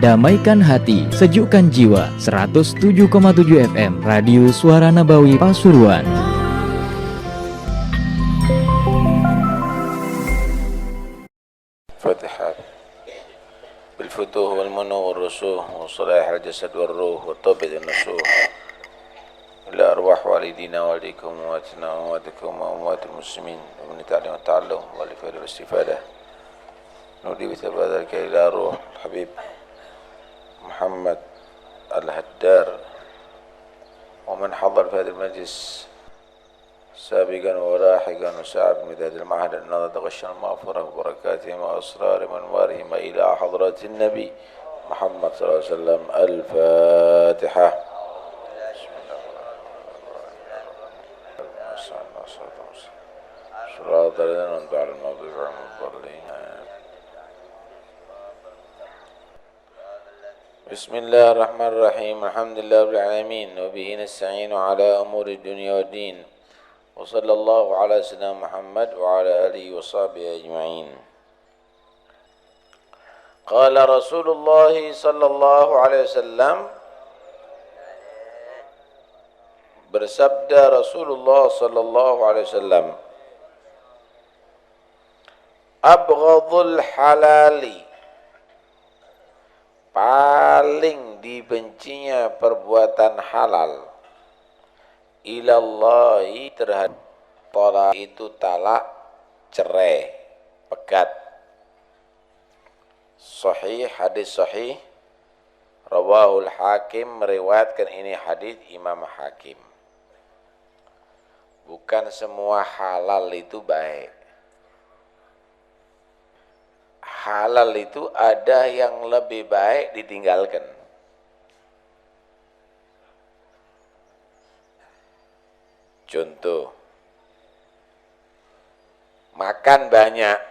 Damaikan hati, sejukkan jiwa. 107,7 FM Radio Suara Nabawi Pasuruan. Fatihah. Bil-futuh wal-munuh wal-rusuh wa-salah al-jasad wal-ruh wa-tabid al-nasuh ila arwah walidina walikum wa atina wa wadikum wa umatul muslimin wa min ta'lim wa ta'allum wa li-fadil istifadah nudi bitabadalika ila ruh Habib Muhammad Al-Haddar wa man hadar fi hadil majlis سابقا ولاحقا وسعد مداد المعهد النظر تغشى المغفرة وبركاتهم وأسرار وأنوارهم إلى حضرة النبي محمد صلى الله عليه وسلم. الفاتحة. صراط الذين أنعمت عليهم غير المغضوب عليهم. بسم الله الرحمن الرحيم. الحمد لله رب العالمين وبه نستعين على أمور الدنيا والدين. وصلى الله على سيدنا محمد وعلى آله وصحبه أجمعين. قال رسول الله صلى الله عليه وسلم, bersabda Rasulullah sallallahu alaihi wasallam, abghadul halali, paling dibencinya perbuatan halal, ilallahi, terhadap talak, itu talak, cerai, pegat. Sahih, hadis sahih, rawahul Hakim, meriwayatkan ini hadis Imam Hakim. Bukan semua halal itu baik. Halal itu ada yang lebih baik ditinggalkan. Contoh, makan banyak,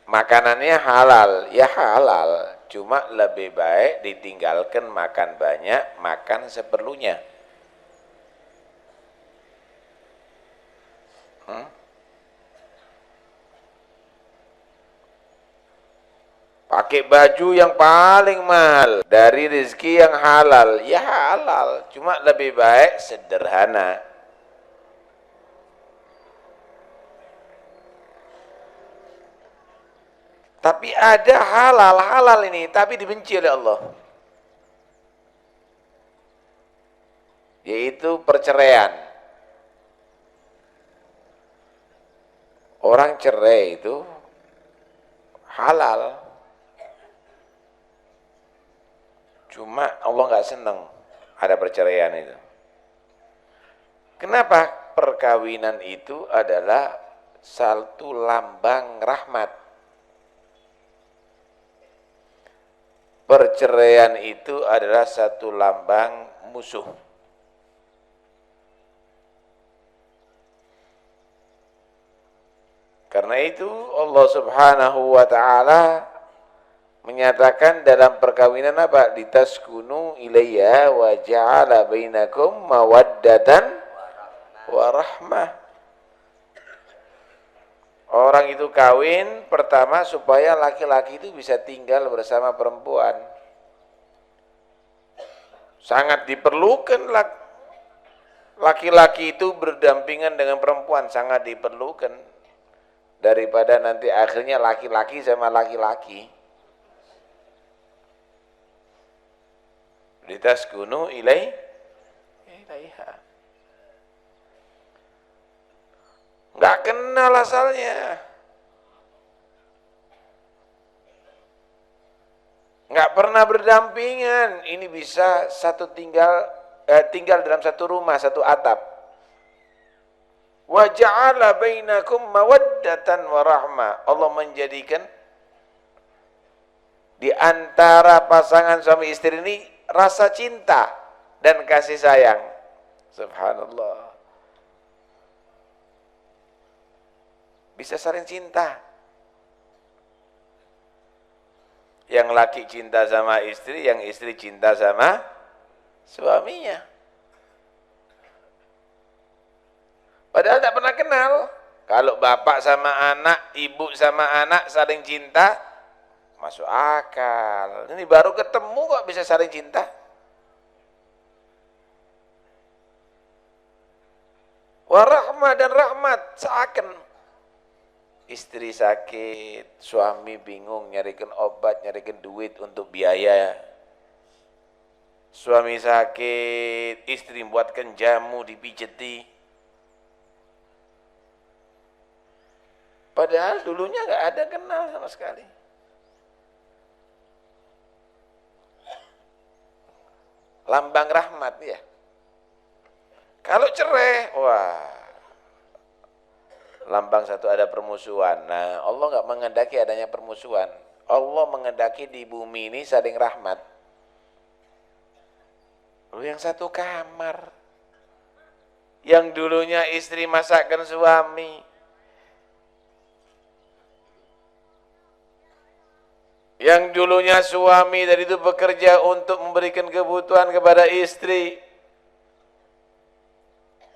makanannya halal, ya halal, cuma lebih baik ditinggalkan makan banyak, makan seperlunya. Pakai baju yang paling mahal dari rezeki yang halal, ya halal, cuma lebih baik sederhana. Tapi ada halal ini, tapi dibenci oleh Allah. Yaitu perceraian. Orang cerai itu halal. Cuma Allah nggak senang ada perceraian itu. Kenapa? Perkawinan itu adalah satu lambang rahmat. Perceraian itu adalah satu lambang musuh. Karena itu Allah Subhanahu wa ta'ala menyatakan dalam perkawinan apa? Litaskunu ilayya wa ja'ala bainakum mawaddatan wa rahmah. Orang itu kawin pertama supaya laki-laki itu bisa tinggal bersama perempuan. Sangat diperlukan laki-laki itu berdampingan dengan perempuan, sangat diperlukan. Daripada nanti akhirnya laki-laki sama laki-laki. Litaskunu ilaiha. Nggak kenal asalnya, nggak pernah berdampingan. Ini bisa tinggal dalam satu rumah, satu atap. Wa ja'ala bainakum mawaddatan wa rahmah. Allah menjadikan di antara pasangan suami istri ini rasa cinta dan kasih sayang. Subhanallah. Bisa saling cinta. Yang laki cinta sama istri, yang istri cinta sama suaminya. Padahal tak pernah kenal. Kalau bapak sama anak, ibu sama anak saling cinta, masuk akal. Ini baru ketemu kok bisa saling cinta. Warahmah dan rahmat, seakan istri sakit, suami bingung nyarikan obat, nyarikan duit untuk biaya. Suami sakit, istri buatkan jamu dipijeti. Padahal dulunya nggak ada kenal sama sekali. Lambang rahmat ya. Kalau cerai, wah, lambang satu ada permusuhan. Nah, Allah nggak menghendaki adanya permusuhan. Allah menghendaki di bumi ini saling rahmat. Lu yang satu kamar, yang dulunya istri masakkan suami, yang dulunya suami dari itu bekerja untuk memberikan kebutuhan kepada istri,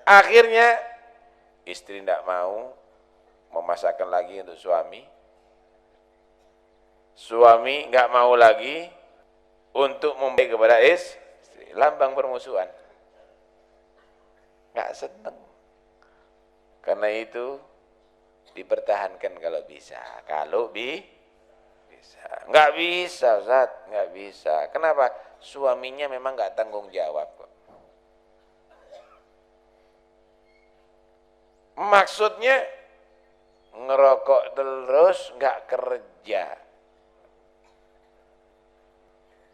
akhirnya istri tidak mau memasakkan lagi untuk suami, suami nggak mau lagi untuk memberi kepada istri. Lambang permusuhan, nggak seneng. Karena itu dipertahankan kalau bisa. Kalau bisa, nggak bisa Ustaz, nggak bisa. Kenapa? Suaminya memang nggak tanggung jawab kok. Maksudnya ngerokok terus nggak kerja,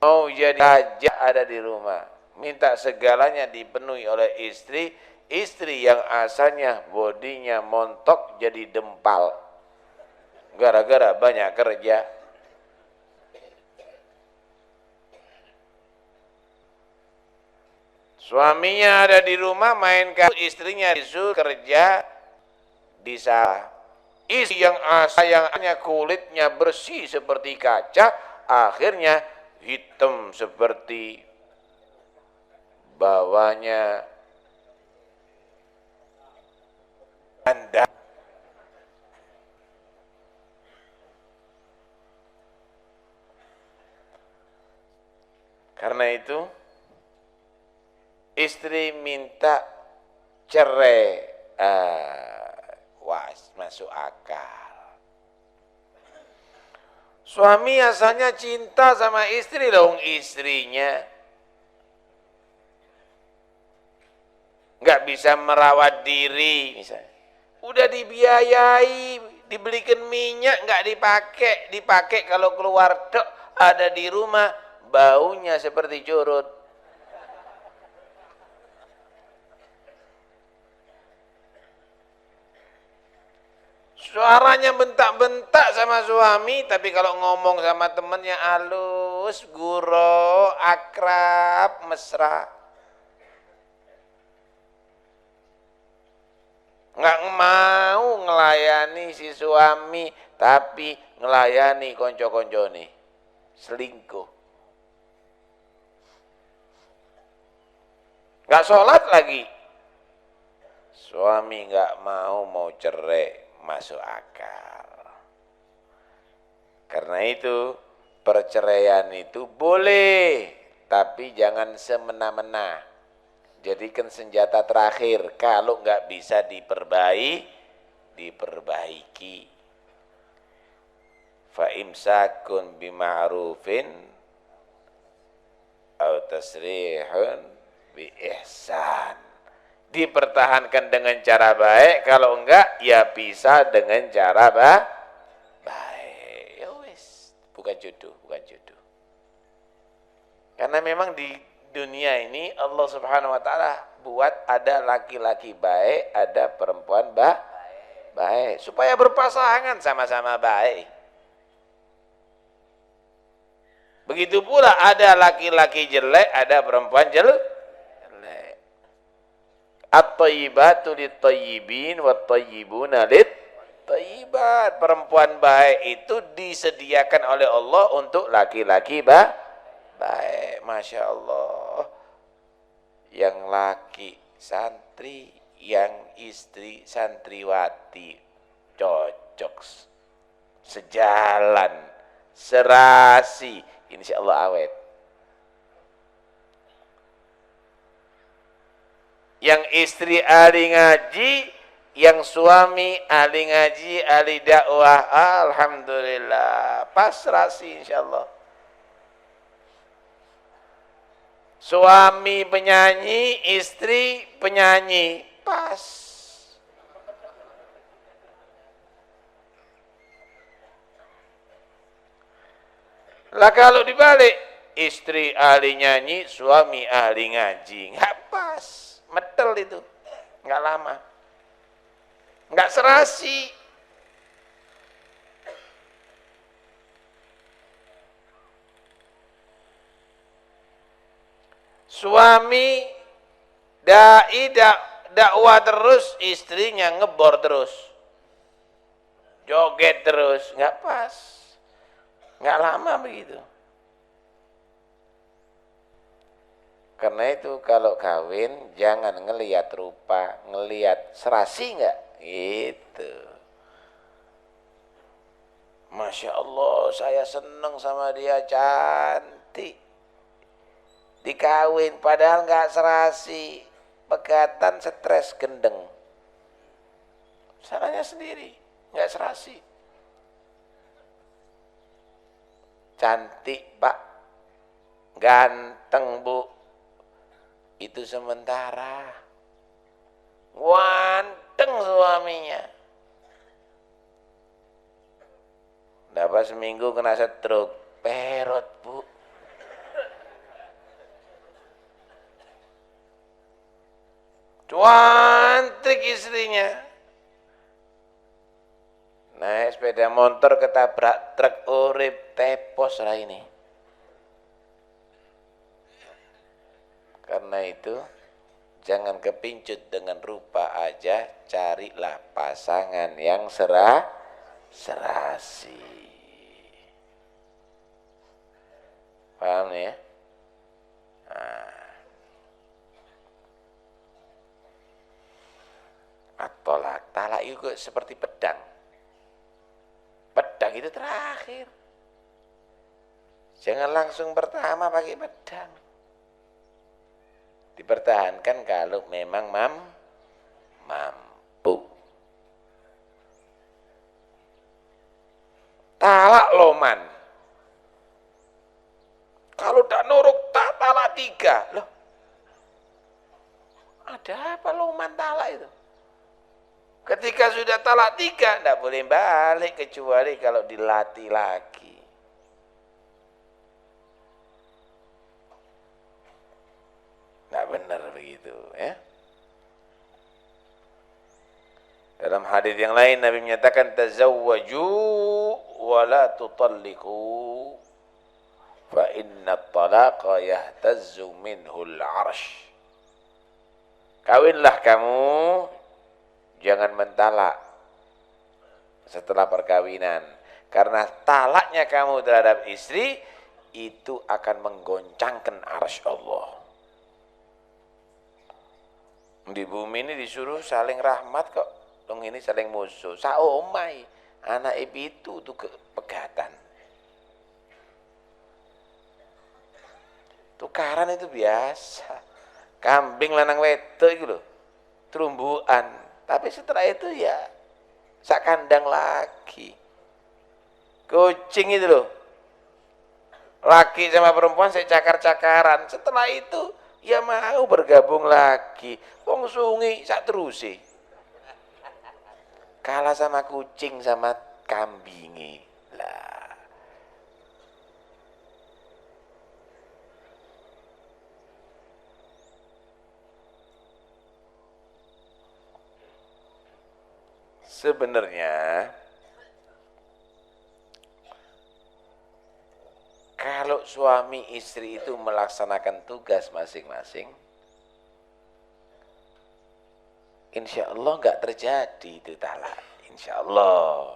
mau jadi raja ada di rumah, minta segalanya dipenuhi oleh istri, istri yang asalnya bodinya montok jadi dempal, gara-gara banyak kerja. Suaminya ada di rumah main kartu, istrinya disuruh kerja di sawah. Istri yang asalnya kulitnya bersih seperti kaca, akhirnya hitam seperti bawahnya Anda. Karena itu istri minta cerai, masuk akal. Suami asalnya cinta sama istri, dong istrinya nggak bisa merawat diri misalnya, udah dibiayai, dibelikan minyak nggak dipakai kalau keluar dok ada di rumah baunya seperti curut. Suaranya bentak-bentak sama suami, tapi kalau ngomong sama temennya halus, guro, akrab, mesra. Nggak mau ngelayani si suami, tapi ngelayani konco-konco nih, selingkuh. Nggak sholat lagi. Suami nggak mau cerai, masuk akal. Karena itu perceraian itu boleh, tapi jangan semena-mena. Jadikan senjata terakhir, kalau nggak bisa diperbaiki. Fa imsakun bima'rufin au tasrihun bi ihsan. Dipertahankan dengan cara baik, kalau enggak ya bisa dengan cara baik. Ya wis, bukan jodoh. Karena memang di dunia ini Allah Subhanahu wa taala buat ada laki-laki baik, ada perempuan baik, supaya berpasangan sama-sama baik. Begitu pula ada laki-laki jelek, ada perempuan jelek. At-thayyibatu lit-thayyibin wat-thayyibuna lit-thayyibat. Perempuan baik itu disediakan oleh Allah untuk laki-laki baik. Masya Allah. Yang laki santri, yang istri santriwati. cocok, sejalan, serasi, insya Allah awet. Yang istri ahli ngaji, yang suami ahli ngaji, ahli dakwah, alhamdulillah, pas serasi insya Allah. Suami penyanyi, istri penyanyi, pas. Lah kalau dibalik, istri ahli nyanyi, suami ahli ngaji, nggak pas, metel itu, nggak lama, nggak serasi. Suami dai dakwah terus, istrinya ngebor terus, joget terus, nggak pas, nggak lama begitu. Karena itu kalau kawin jangan ngelihat rupa, ngelihat serasi nggak, gitu. Masya Allah, saya seneng sama dia, cantik. Dikawin padahal nggak serasi, pegatan, stres, gendeng. Salahnya sendiri, nggak serasi. Cantik Pak, ganteng Bu, itu sementara. Ganteng suaminya, dapat seminggu kena stroke, perot Bu. Cantik istrinya, naik sepeda motor ketabrak truk, urip tepos lah ini. Karena itu jangan kepincut dengan rupa aja, carilah pasangan yang serasi. Paham nih ya? Nah. At-tolak, talak itu seperti pedang. Pedang itu terakhir. Jangan langsung pertama pakai pedang. Dipertahankan kalau memang mampu. Talak loman. Kalau tak nurut tak talak 3. Loh, ada apa loman talak itu? Ketika sudah talak 3, tidak boleh balik kecuali kalau dilatih lagi. Tidak benar begitu ya. Dalam hadis yang lain Nabi menyatakan tazawwaju wa la tutalliqu fa inna at-talaqa yahtazzu minhu al-'arsh. Kawinlah kamu, jangan mentalak setelah perkawinan, karena talaknya kamu terhadap istri itu akan menggoncangkan arsy Allah. Di bumi ini disuruh saling rahmat kok, dong ini saling musuh. Saomai anak itu tuh pegatan. Tukaran itu biasa. Kambing lanang wedok itu loh, terumbuan. Tapi setelah itu ya sak kandang lagi. Kucing itu loh, laki sama perempuan saya cakar-cakaran. Setelah itu ya mau bergabung lagi. Wong sungi sak terusi. Kalah sama kucing sama kambingi lah. Sebenarnya kalau suami istri itu melaksanakan tugas masing-masing, insya Allah nggak terjadi itu talak, insya Allah.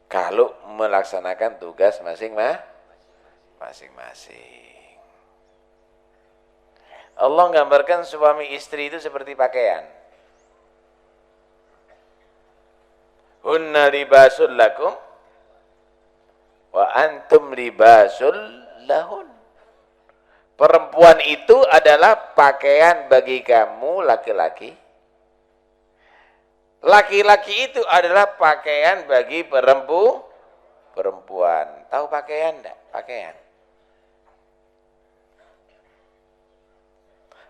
Kalau melaksanakan tugas masing-masing. Allah gambarkan suami istri itu seperti pakaian. Hunna libasul lakum wa antum libasul lahun. Perempuan itu adalah pakaian bagi kamu laki-laki. Laki-laki itu adalah pakaian bagi perempuan. Tahu pakaian enggak? Pakaian.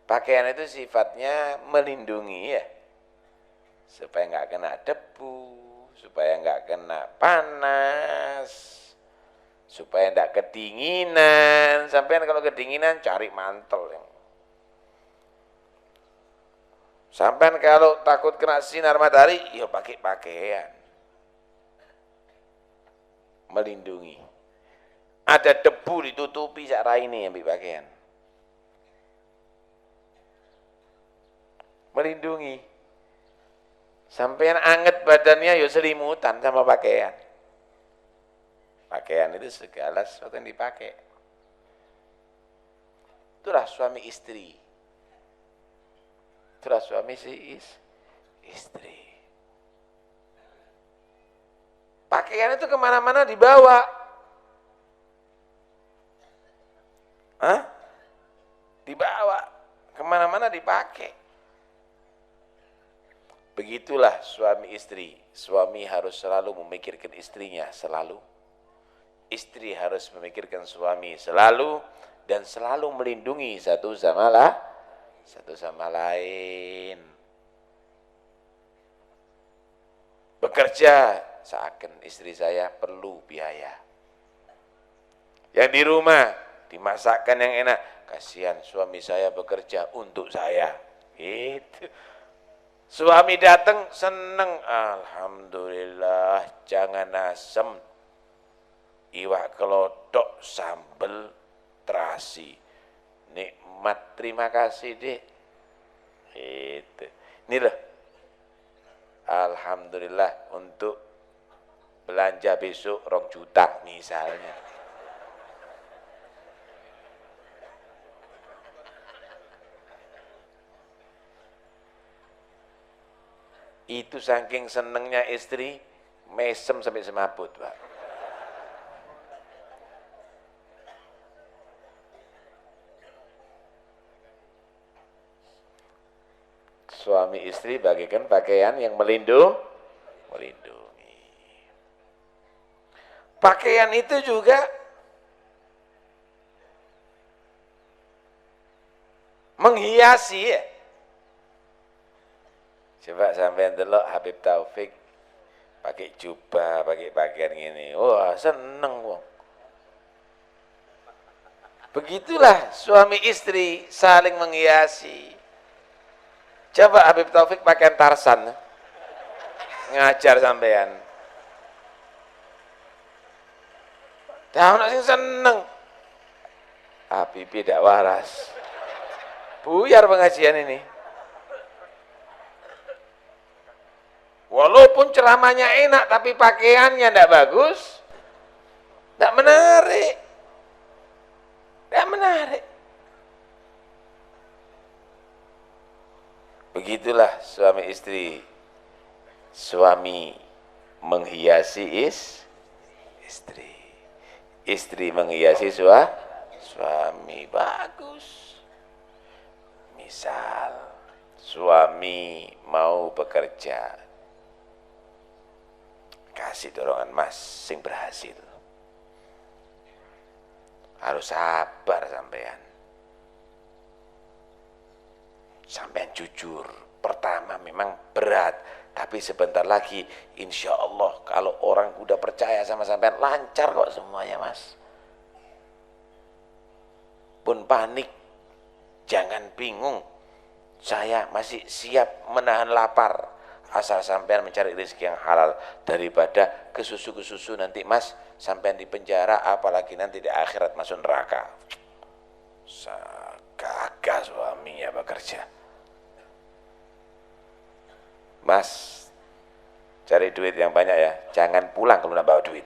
Pakaian itu sifatnya melindungi ya. Supaya enggak kena debu, supaya enggak kena panas, supaya enggak kedinginan. Sampai kalau kedinginan cari mantel yang. Sampai kalau takut kena sinar matahari, ya pakai pakaian. Melindungi. Ada debu ditutupi sak raine ambek pakaian. Melindungi. Sampean anget badannya ya selimutan sama pakaian. Pakaian itu segala sesuatu yang dipakai. Itulah suami istri. Itulah suami si istri. Pakaian itu kemana-mana dibawa. Hah? Dibawa. Kemana-mana dipakai. Begitulah suami istri. Suami harus selalu memikirkan istrinya, selalu. Istri harus memikirkan suami selalu dan selalu melindungi satu sama lain. Bekerja, seakan istri saya perlu biaya. Yang di rumah dimasakkan yang enak, kasihan suami saya bekerja untuk saya. Itu. Suami datang seneng, alhamdulillah, jangan asem, iwak kelodok, sambel, terasi, nikmat, terima kasih deh. Itu, ini loh, alhamdulillah untuk belanja besok 2 juta misalnya. Itu saking senengnya istri, mesem sampai semaput, Pak. Suami istri bagikan pakaian yang melindungi. Pakaian itu juga menghiasi ya. Coba sampean delok Habib Taufik pakai jubah, pakai pakaian gini. Wah, seneng wong. Begitulah suami istri saling menghiasi. Coba Habib Taufik pakaian Tarsan. Ngajar sampean. Tahu nak sing seneng. Habib tidak waras. Buyar pengajian ini. Walaupun ceramahnya enak, tapi pakaiannya tidak bagus, tidak menarik. Tidak menarik. Begitulah suami istri. Suami menghiasi istri. Istri menghiasi suami. Bagus. Misal, suami mau bekerja. Kasih dorongan, Mas, sing berhasil. Harus sabar sampean. Sampean jujur. Pertama memang berat, tapi sebentar lagi insya Allah kalau orang udah percaya sama sampean, lancar kok semuanya, Mas. Pun panik, jangan bingung. Saya masih siap menahan lapar. Asal sampean mencari rezeki yang halal, daripada kesusu nanti, Mas, sampean di penjara, apalagi nanti di akhirat masuk neraka. Gagah suaminya bekerja. Mas, cari duit yang banyak ya, jangan pulang kalau nggak bawa duit.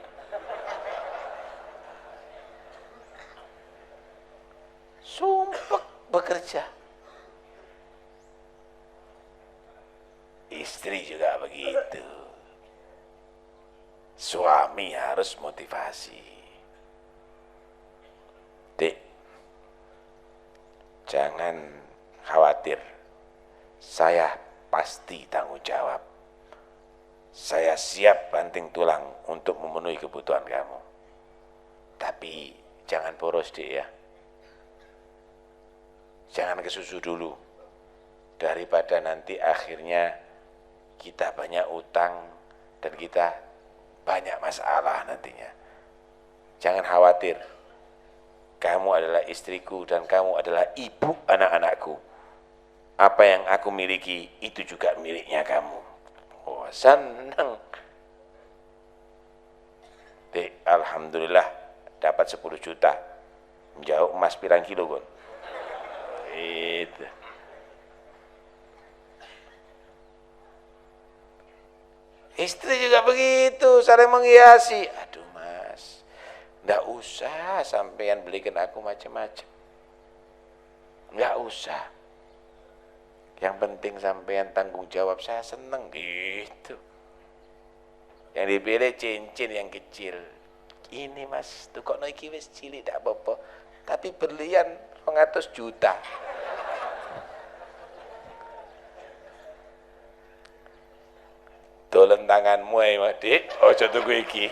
Sumpah bekerja. Istri juga begitu. Suami harus motivasi. Dek, jangan khawatir. Saya pasti tanggung jawab. Saya siap banting tulang untuk memenuhi kebutuhan kamu. Tapi jangan boros, Dek, ya. Jangan kesusu dulu. Daripada nanti akhirnya kita banyak utang dan kita banyak masalah nantinya. Jangan khawatir. Kamu adalah istriku dan kamu adalah ibu anak-anakku. Apa yang aku miliki itu juga miliknya kamu. Oh, senang. Dek, alhamdulillah dapat 10 juta. Menjauh emas pirang kilo, Gon. Itu. Istri juga begitu, saling menghiasi. Aduh mas, nggak usah sampean belikan aku macam-macam. Nggak usah. Yang penting sampean tanggung jawab, saya seneng gitu. Yang dipilih cincin yang kecil. Ini mas, tuh kok naiki wis cilik tak apa-apa. Tapi berlian 200 juta. Dolen tanganmu ae, Dik. Ojo tuku iki.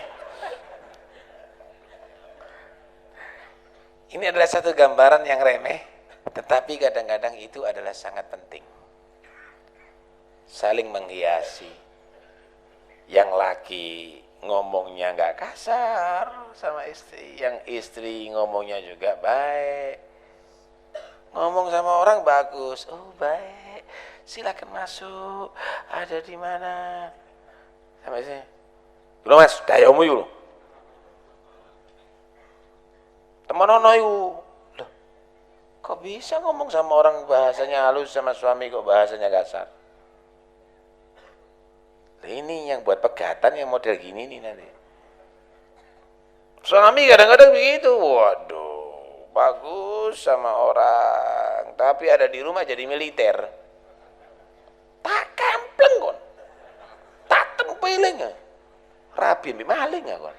Ini adalah satu gambaran yang remeh, tetapi kadang-kadang itu adalah sangat penting. Saling menghiasi. Yang laki ngomongnya nggak kasar sama istri, yang istri ngomongnya juga baik. Ngomong sama orang bagus, oh baik, silakan masuk, ada di mana? Sampai sini. Lho mas, dayomu yuk. Teman-teman yuk. Loh, kok bisa ngomong sama orang bahasanya halus, sama suami kok bahasanya kasar? Ini yang buat pegatan yang model gini nih nanti. Suami kadang-kadang begitu, waduh, bagus sama orang, tapi ada di rumah jadi militer. Tak kampleng kon, tak tempeling, rabi maling kon.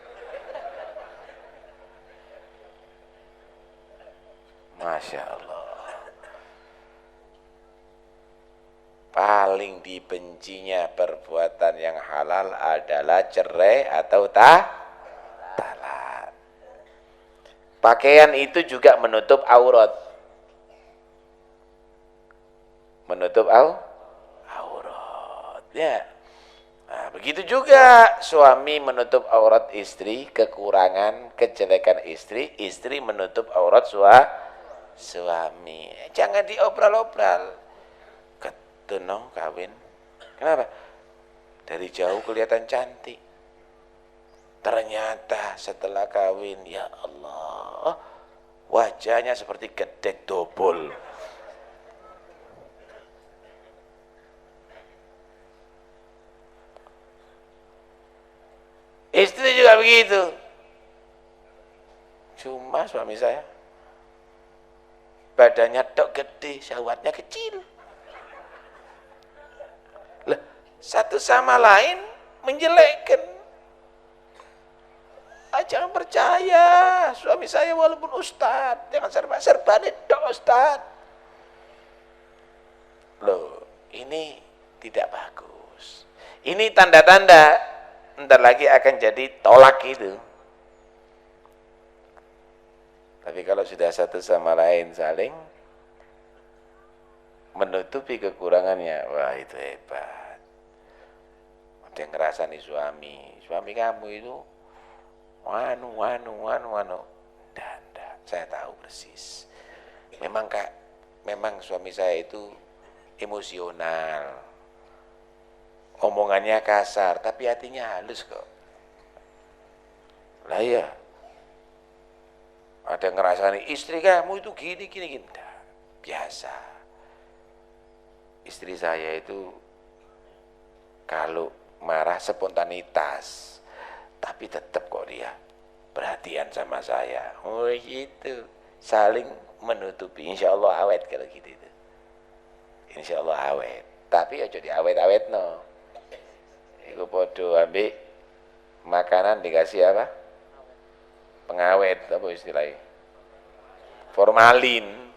Masya Allah. Paling dibencinya perbuatan yang halal adalah cerai atau talak. Pakaian itu juga menutup aurat. Menutup aurat. Ya. Nah, begitu juga suami menutup aurat istri, kekurangan, kejelekan istri, istri menutup aurat suami. Jangan diobral-obral. Ketuno kawin. Kenapa? Dari jauh kelihatan cantik. Ternyata setelah kawin, ya Allah, wajahnya seperti gedek dobol. Istri juga begitu. Cuma suami saya badannya tok gede, syahwatnya kecil. Lah, satu sama lain menjelekkan. Jangan percaya, suami saya walaupun ustad, jangan serba-serba tok ustad. Loh, ini tidak bagus. Ini tanda-tanda ntar lagi akan jadi tolak itu. Tapi kalau sudah satu sama lain saling menutupi kekurangannya, wah itu hebat. Ada yang ngerasa nih suami kamu itu wanu. Nggak, saya tahu persis. Memang suami saya itu emosional. Omongannya kasar, tapi hatinya halus kok. Lah ya, ada yang ngerasa nih istri kamu itu gini. Nah, biasa. Istri saya itu kalau marah spontanitas, tapi tetap kok dia perhatian sama saya. Oh gitu, saling menutupi. Insya Allah awet kalau gitu itu. Insya Allah awet. Tapi aja diawet-awetno. Iku padha ambek makanan dikasih apa? Pengawet apa istilahnya? Formalin.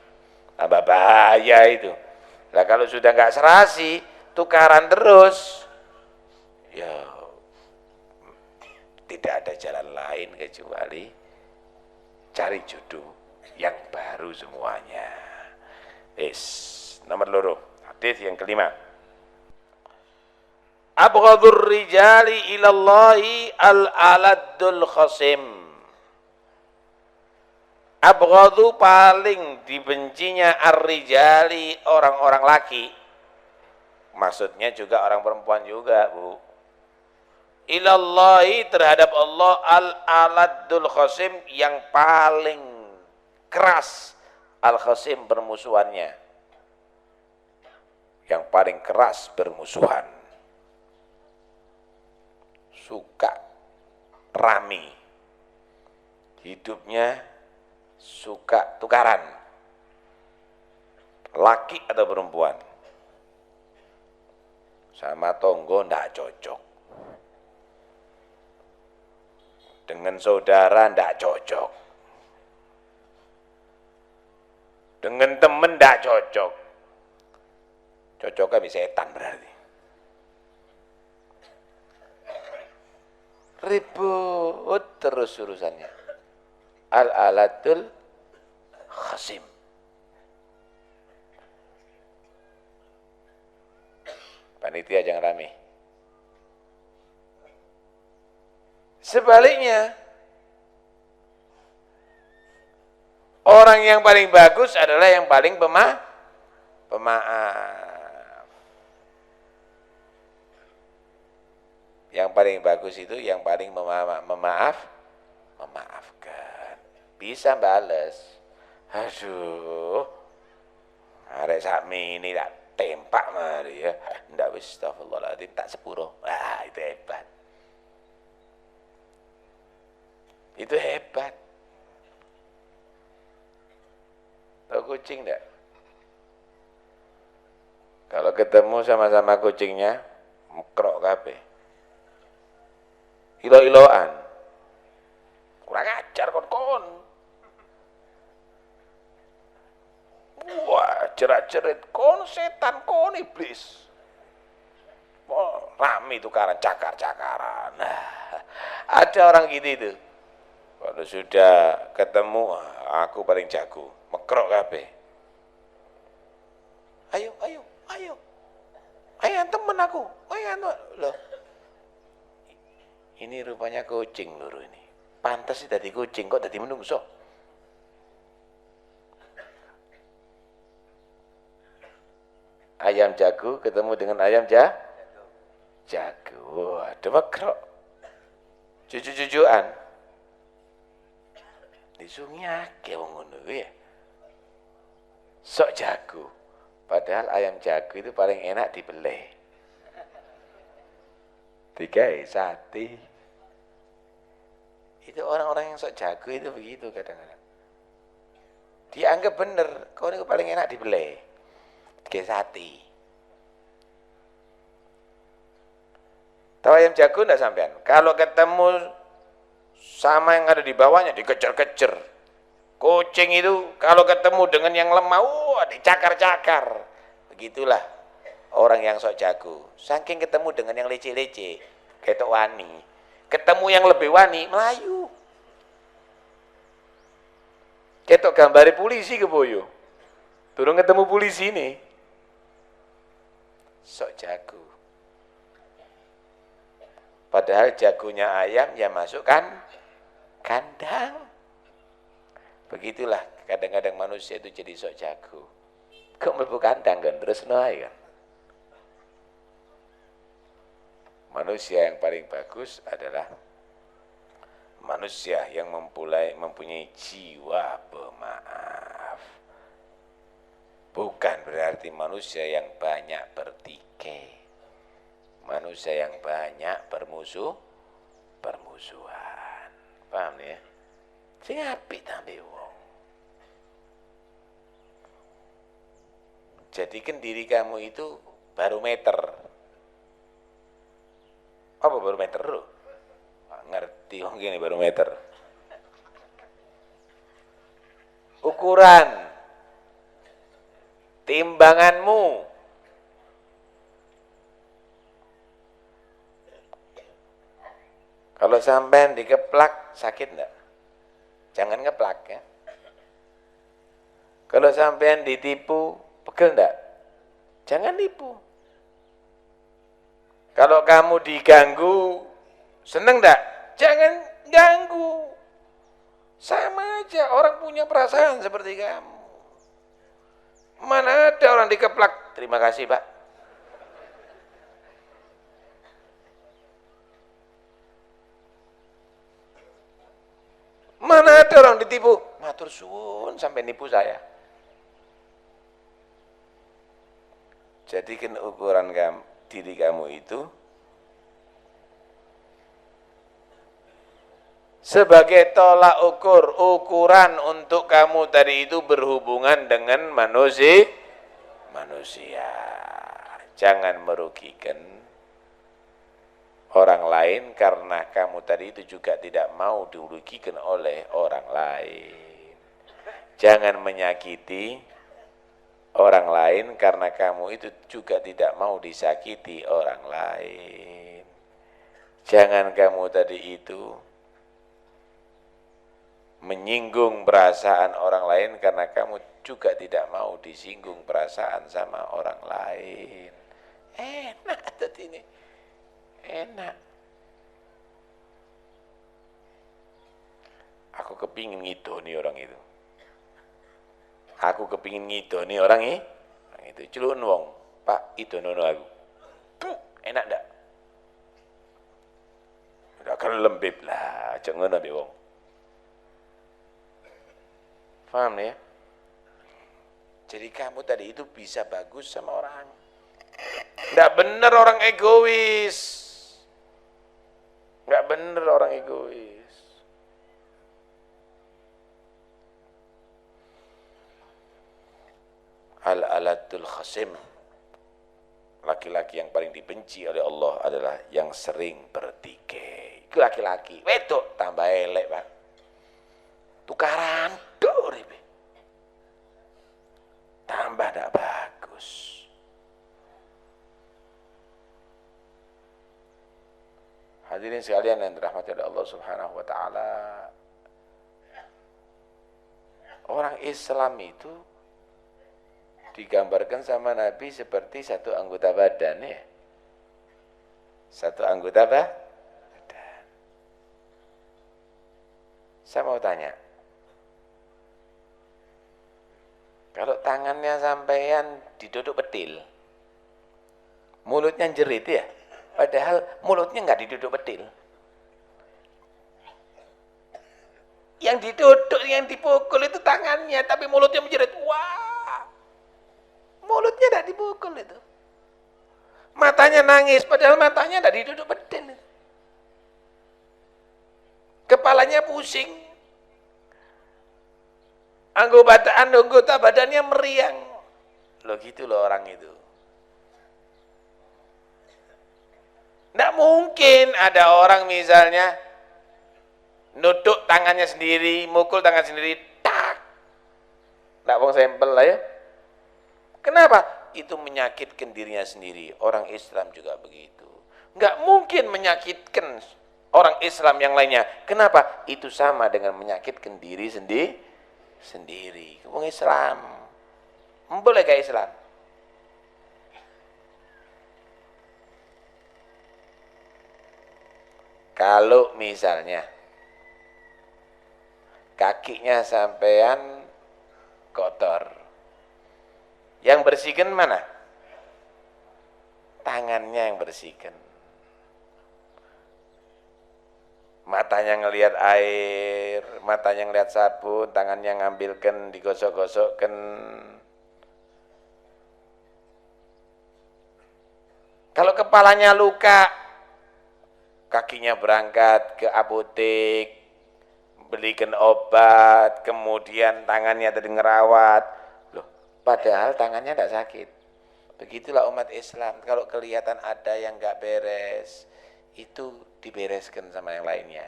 Tambah bahaya itu. Lah kalau sudah nggak serasi, tukaran terus, ya tidak ada jalan lain kecuali cari jodoh yang baru semuanya. Nomor loro, hadis yang kelima. Abghadur rijali ilallahi al-aladdul khasim. Abghadu paling dibencinya ar-rijali orang-orang laki. Maksudnya juga orang perempuan juga, Bu. Ilallahi terhadap Allah al-aladdul khasim yang paling keras al-khasim bermusuhannya. Yang paling keras bermusuhan. Suka rami. Hidupnya suka tukaran. Laki atau perempuan. Sama tonggo ndak cocok. Dengan saudara ndak cocok. Dengan temen ndak cocok. Cocoknya bisa setan berarti. Ribut terus urusannya. Al-alatul khasim. Panitia jangan rame. Sebaliknya, orang yang paling bagus adalah yang paling pemaaf. Yang paling bagus itu yang paling memaafkan. Bisa bales. Aduh, arek sakmi ini tak tempak mari ya. Ndak wis astagfirullahaladzim tak sepuro. Itu hebat. Itu hebat. Tahu kucing enggak? Kalau ketemu sama-sama kucingnya, mekrok kabeh. Ilo-iloan. Kurang ajar kon. Wah, jerat-jerit kon setan, kon iblis. Oh, rame tukaran, cakar-cakaran. Nah, ada orang gitu itu. Kalau sudah ketemu, aku paling jago, mekrok kabeh. Ayo. Ayo temen aku. Loh. Ini rupanya kucing lho ini. Pantas sih tadi kucing kok tadi menungso. Ayam jago ketemu dengan ayam jago. Ada mekrok. Cucu-cucuan. Disungake wong ngono ya. Sok jago. Padahal ayam jago itu paling enak dibeleh. Digawe sate. Itu orang-orang yang sok jago itu begitu kadang-kadang. Dianggap bener, kau ini paling enak dibeleh. Digawe sate. Tahu ayam jago enggak sampean? Kalau ketemu sama yang ada di bawahnya dikejar-kejar. Kucing itu kalau ketemu dengan yang lemah, dicakar-cakar. Begitulah orang yang sok jago. Saking ketemu dengan yang leceh-leceh, ketok wani. Ketemu yang lebih wani, melayu. Ketok gambari polisi ke boyo. Turun ketemu polisi nih. Sok jago. Padahal jagonya ayam ya masukkan kandang. Begitulah kadang-kadang manusia itu jadi sok jago. Kok mlebu kandang kan terus naik kan. Manusia yang paling bagus adalah manusia yang mempunyai jiwa pemaaf. Bukan berarti manusia yang banyak bertikai. Manusia yang banyak permusuhan. Paham ya? Sing apik tambe wong. Jadikan diri kamu itu barometer. Apa barometer lu? Ngerti gini barometer. Ukuran timbanganmu. Kalau sampean dikeplak sakit enggak? Jangan ngeplak ya. Kalau sampean ditipu, pegel enggak? Jangan tipu. Kalau kamu diganggu, seneng enggak? Jangan ganggu. Sama aja, orang punya perasaan seperti kamu. Mana ada orang dikeplak, terima kasih Pak. Mana ada orang ditipu, matur suwun sampai nipu saya. Jadikan ukuran diri kamu itu sebagai tolak ukur, ukuran untuk kamu tadi itu berhubungan dengan manusia. Jangan merugikan orang lain karena kamu tadi itu juga tidak mau dirugikan oleh orang lain. Jangan menyakiti orang lain karena kamu itu juga tidak mau disakiti orang lain. Jangan kamu tadi itu menyinggung perasaan orang lain karena kamu juga tidak mau disinggung perasaan sama orang lain. Enak tadi ini. Enak. Aku kepingin ngidoni orang itu. Aku kepingin ngidoni orang itu. Celun wong, Pak idonono aku. Puh, enak ndak? Udah kan lembib lah, aja ngono mbek wong. Paham ya? Jadi kamu tadi itu bisa bagus sama orang. Ndak bener orang egois. Nggak bener orang egois. Al-alatul khasim. Laki-laki yang paling dibenci oleh Allah adalah yang sering bertikai. Itu laki-laki. Wedok tambah elek, Pak. Tukaran dok ribe. Tambah tidak bagus. Hadirin sekalian yang dirahmati oleh Allah Subhanahu wa taala. Orang Islam itu digambarkan sama Nabi seperti satu anggota badan ya. Satu anggota badan. Saya mau tanya. Kalau tangannya sampean diduduk petil, mulutnya jerit ya. Padahal mulutnya nggak diduduk petil. Yang diduduk, yang dipukul itu tangannya, tapi mulutnya menjerit. Wah, mulutnya nggak dipukul itu. Matanya nangis, padahal matanya nggak diduduk petil. Kepalanya pusing. Anggota badannya meriang. Loh gitu loh orang itu. Nggak mungkin ada orang misalnya nuduk tangannya sendiri, mukul tangan sendiri, tak. Nggak mau sampel lah ya. Kenapa? Itu menyakitkan dirinya sendiri. Orang Islam juga begitu. Nggak mungkin menyakitkan orang Islam yang lainnya. Kenapa? Itu sama dengan menyakitkan diri sendiri. Orang Islam. Boleh kayak Islam. Kalau misalnya kakinya sampean kotor, yang bersihkan mana? Tangannya yang bersihkan. Matanya ngelihat air, matanya ngelihat sabun, tangannya ngambilkan, digosok-gosokkan. Kalau kepalanya luka, kakinya berangkat ke apotek, belikan obat, kemudian tangannya tadi ngerawat. Loh, padahal tangannya tidak sakit. Begitulah umat Islam, kalau kelihatan ada yang nggak beres, itu dibereskan sama yang lainnya.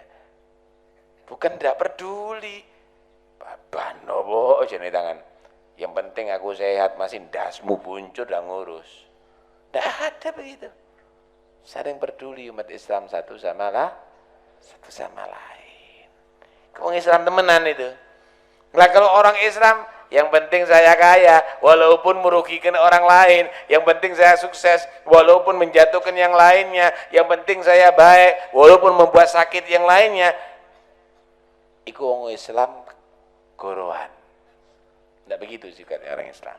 Bukan tidak peduli, banobo aja nih tangan. Yang penting aku sehat, masih dasmu buncur dan ngurus. Tidak ada begitu. Saling peduli umat Islam satu sama lain. Kamu Islam temenan itu. Nah kalau orang Islam, yang penting saya kaya, walaupun merugikan orang lain. Yang penting saya sukses, walaupun menjatuhkan yang lainnya. Yang penting saya baik, walaupun membuat sakit yang lainnya. Iku orang Islam gorohan. Tidak begitu sikapnya orang Islam.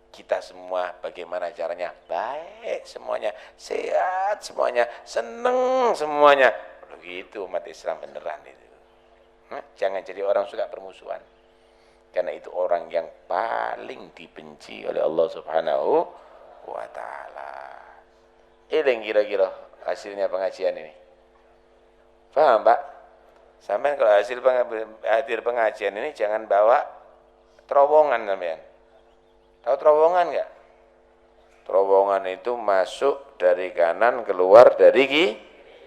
Kita semua bagaimana caranya? Baik semuanya, sehat semuanya, seneng semuanya. Begitu umat Islam beneran itu. Jangan jadi orang suka permusuhan. Karena itu orang yang paling dibenci oleh Allah Subhanahu wa ta'ala. Ini kira-kira hasilnya pengajian ini. Paham Pak? Sampai kalau hadir pengajian ini jangan bawa terowongan sampean. Tahu terowongan enggak? Terowongan itu masuk dari kanan, keluar dari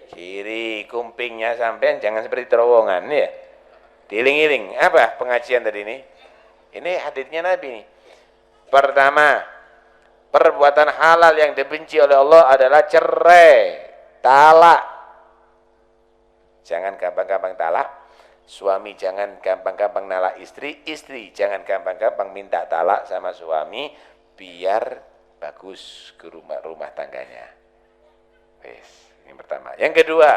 kiri. Kumpingnya sampean jangan seperti terowongan ya. Diiling-iling. Apa pengajian tadi ini? Ini haditsnya Nabi nih. Pertama, perbuatan halal yang dibenci oleh Allah adalah cerai, talak. Jangan gampang-gampang talak. Suami jangan gampang-gampang nalak istri. Istri jangan gampang-gampang minta talak sama suami biar bagus ke rumah tangganya. Wes, ini pertama. Yang kedua,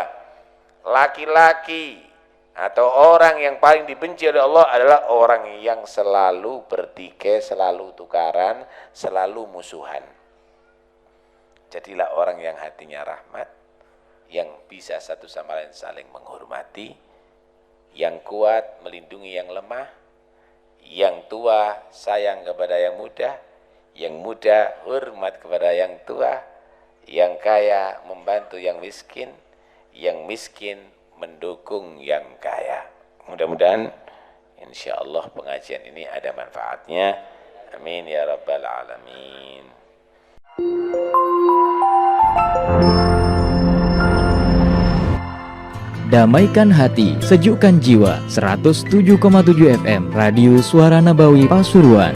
laki-laki atau orang yang paling dibenci oleh Allah adalah orang yang selalu bertikai, selalu tukaran, selalu musuhan. Jadilah orang yang hatinya rahmat, yang bisa satu sama lain saling menghormati, yang kuat melindungi yang lemah, yang tua sayang kepada yang muda hormat kepada yang tua, yang kaya membantu yang miskin mendukung yang kaya. Mudah-mudahan insyaallah pengajian ini ada manfaatnya. Amin ya rabbal alamin. Damaikan hati, sejukkan jiwa. 107,7 FM Radio Suara Nabawi Pasuruan.